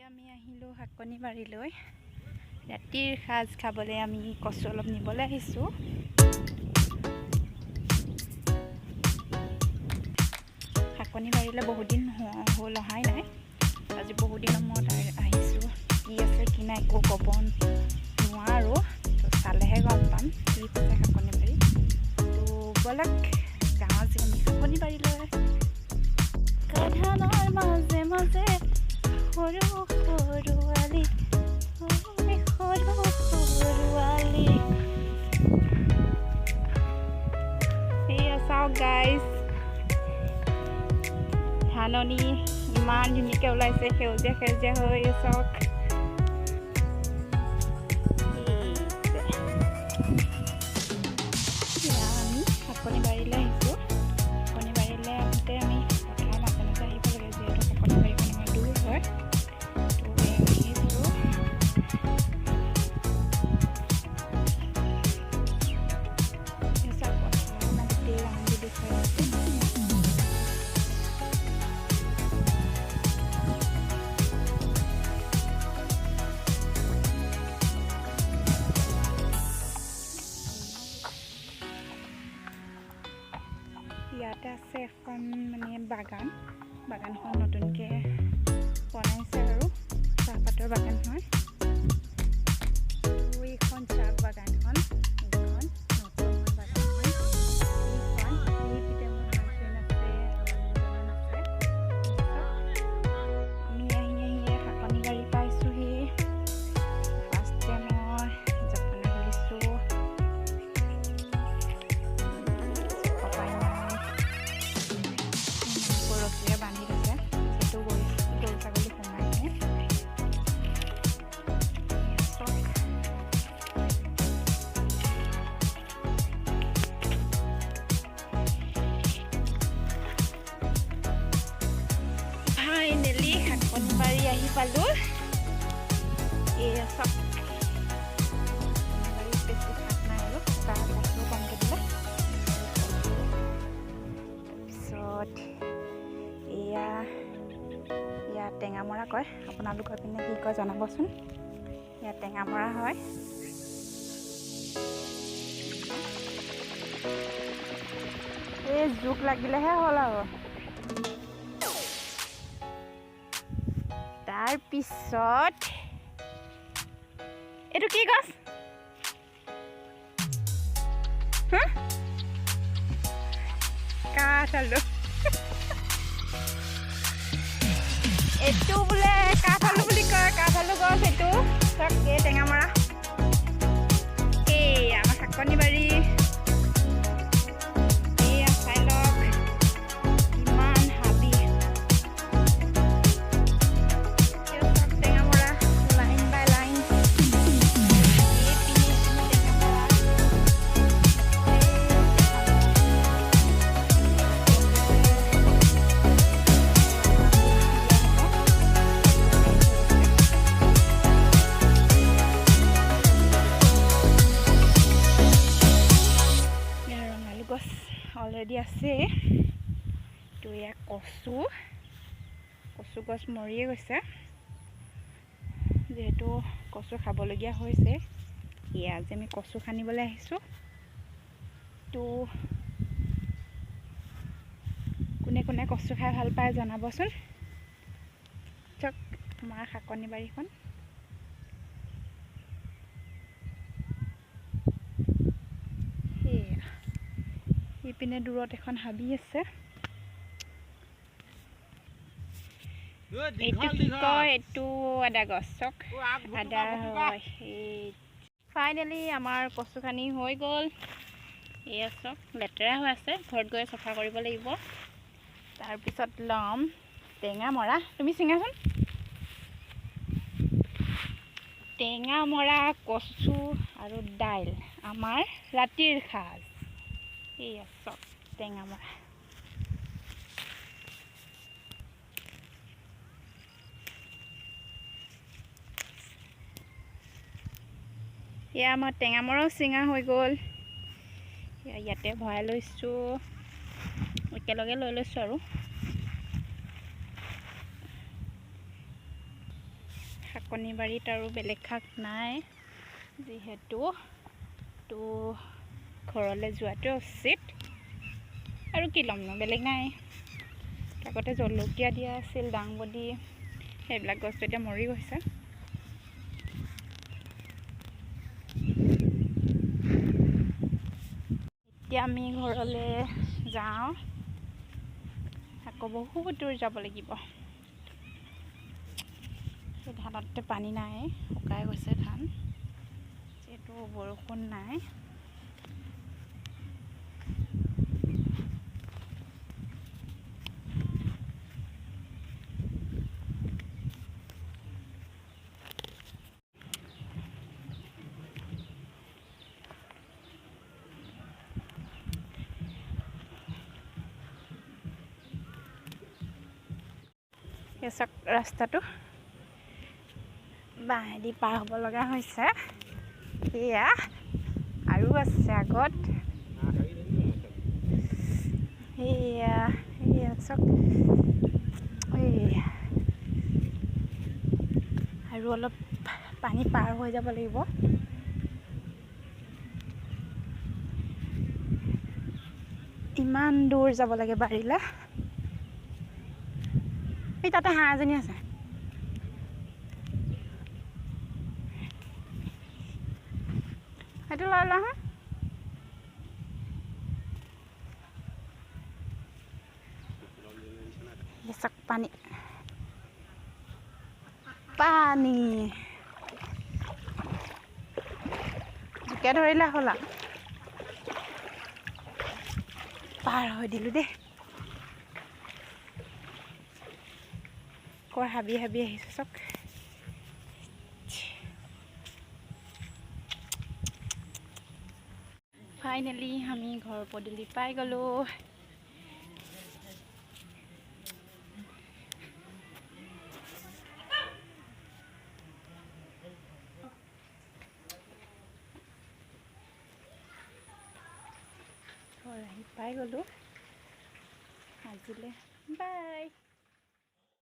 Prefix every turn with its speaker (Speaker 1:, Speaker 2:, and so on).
Speaker 1: আমি আহিলোঁ শাকনি বাৰীলৈ। ৰাতিৰ সাজ খাবলৈ আমি কচু অলপ নিবলৈ আহিছোঁ। শাকনি বাৰীলৈ বহুত দিন হ'ল অহাই নাই। আজি বহুত দিনৰ মূৰত আহিছোঁ। কি আছে কি নাই একো ক'ব নোৱাৰোঁ, তো চালেহে গম পাম কি আছে শাকনি বাৰী। তো ব'লক যাওঁ যে আমি শাকনি বাৰীলৈ। ধানৰ মাজে মাজে সৰু সৰু আলি, সৰু সৰু আলি। এয়া চাওক গাইজ, ধাননি ইমান ধুনীয়াকৈ ওলাইছে, সেউজীয়া সেউজীয়া হৈ চাওক। আমি শাকনি বাৰীলৈ আহিছোঁ। শাকনি বাৰীলৈ আহোঁতে আমি পথাৰৰ মাজে মাজে আহিব লাগে, যিহেতু শাকনি বাৰীখন আমাৰ দূৰ হয়। তো আহিছোঁ। চাওক পথাৰৰ আমাৰ গোটেই ৰাউণ্ডটো দেখুৱাই আছোঁ। ইয়াতে আছে এখন মানে বাগানখন নতুনকৈ বনাইছে আৰু চাহপাতৰ বাগান হয়। এইখন চাহ বাগানখন, এইখন নতুন বাগানখন, এইখন এইপিনে মোৰ হাজবেণ্ড আছে আৰু মানুহজন আছে। আমি আহি শাকনি বাৰী পাইছোঁহি। ফাৰ্ষ্টে মই জপনা খুলিছোঁ। ৰছীৰে বান্ধি থৈছে, সেইটো গৰু ছাগলী সোমাই আহে। ফাইনেলি শাকনি বাৰী আহি পালোঁ। এয়া চব বাৰীত বেছি শাক নাই আৰু কচু কমকৈ দিলে। তাৰপিছত ইয়াত টেঙামৰা কয়, আপোনালোকৰ পিনে কি কয় জনাবচোন। ইয়াত টেঙামৰা হয়। এই জোক লাগিলেহে হ'ল আৰু। তাৰপিছত এইটো কি গছ? কাঠআলু। এইটো বোলে কাঠআলু বুলি কয়, কাঠআলু গছ এইটো। চাওক এই টেঙামৰা, এই আমাৰ শাকনি বাৰী। এয়া চাই লওক ইমান হাবি। টেঙামৰা লাইন বাই লাইন। অলৰেডি আছে। তো এয়া কচু গছ মৰিয়ে গৈছে, যিহেতু কচু খাবলগীয়া হৈছে। এয়া আজি আমি কচু খানিবলৈ আহিছোঁ। তো কোনে কোনে কচু খাই ভাল পায় জনাবচোন। চাওক আমাৰ শাকনি বাৰীখন। ইপিনে দূৰত এখন হাবি আছে। এইটো কি কয়? এইটো আদা গছ। চাওক আদা হয়। ফাইনেলি আমাৰ কচু খানি হৈ গ'ল। এয়া চাওক লেতেৰা হৈ আছে, ঘৰত গৈ চাফা কৰিব লাগিব। তাৰপিছত ল'ম টেঙামৰা। তুমি চিঙাচোন। টেঙামৰা, কচু আৰু দাইল আমাৰ ৰাতিৰ সাজ। এয়া চাওক টেঙামৰা। এয়া আমাৰ টেঙামৰাও চিঙা হৈ গ'ল। ইয়াতে ভৰাই লৈছোঁ, একেলগে লৈ লৈছোঁ আৰু। শাকনি বাৰীত আৰু বেলেগ শাক নাই যিহেতু তো ঘৰলৈ যোৱাটো উচিত আৰু কি ল'ম ন বেলেগ নাই আগতে জলকীয়া দিয়া আছিল দাংবডি সেইবিলাক গছ এতিয়া মৰি গৈছে এতিয়া আমি ঘৰলৈ যাওঁ আকৌ বহুত দূৰ যাব লাগিব ধানতে পানী নাই শুকাই গৈছে ধান যিহেতু বৰষুণ নাই চাওক ৰাস্তাটো বাঁহেদি পাৰ হ'ব লগা হৈছে এয়া আৰু আছে আগত এয়া এয়া চাওক এয়া আৰু অলপ পানী পাৰ হৈ যাব লাগিব ইমান দূৰ যাব লাগে বাৰীলৈ এই তাতে হাঁহ এজনী আছে সেইটো লৈ লওঁ চাওক পানী পানী জোকে ধৰিলে হ'ল আৰু পাৰ হৈ দিলোঁ দেই কৰ হাবি হাবি আহিছোঁ চাওক ফাইনেলি আমি ঘৰ পদূলি পাই গ'লোঁ ঘৰ আহি পাই গ'লোঁ আজিলৈ বাই